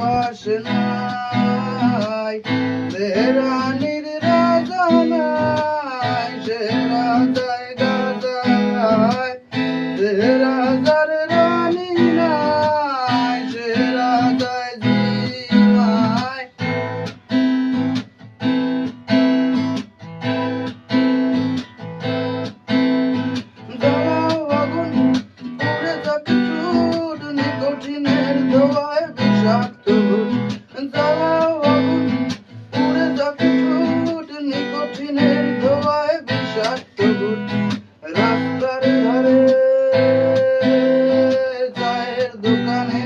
পাশে নাই, রানীর রাজা নাই, সে রাজায় গাজায়, সে রাজার রানী নাই, সে রাজায় জিমায়। জ্বালাও আগুন পুড়ে যাক চুল, নিকোটিনের ধোঁয়ায় বিষাক্ত ভূত। জ্বালাও আগুন পুড়ে যাক চুল, নিকোটিনের ধোঁয়ায় বিষাক্ত ভূত। রাস্তার ধারে চায়ের দোকানে,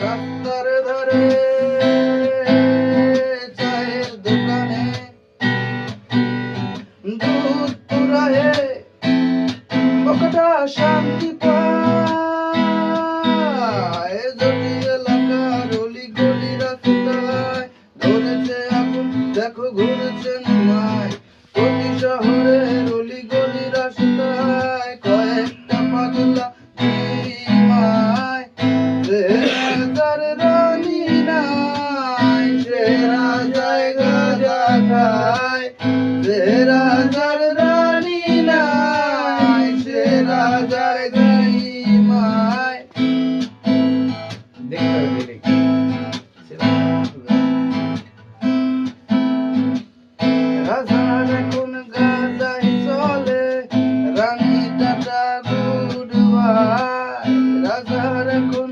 রাস্তার ধারে চায়ের দোকানে দুধ পুরায়ে বকটা শান্তি পায়। জটি এলাকার অলি গলি রাস্তায় ধরেছে আগুন, দেখো ঘুরেছে নিমায়। প্রতি শহরের অলি গলি রাস্তায় কয়েকটা পাগলা জিমায়। সে রাজার রানী নাই, সে রাজায় গাঁজা খায়, সে রাজার রানী নাই, সে রাজায় গাইমায়। রাজার এখন গাজাই চলে, রানী টাটা গুড বাই। রাজার এখন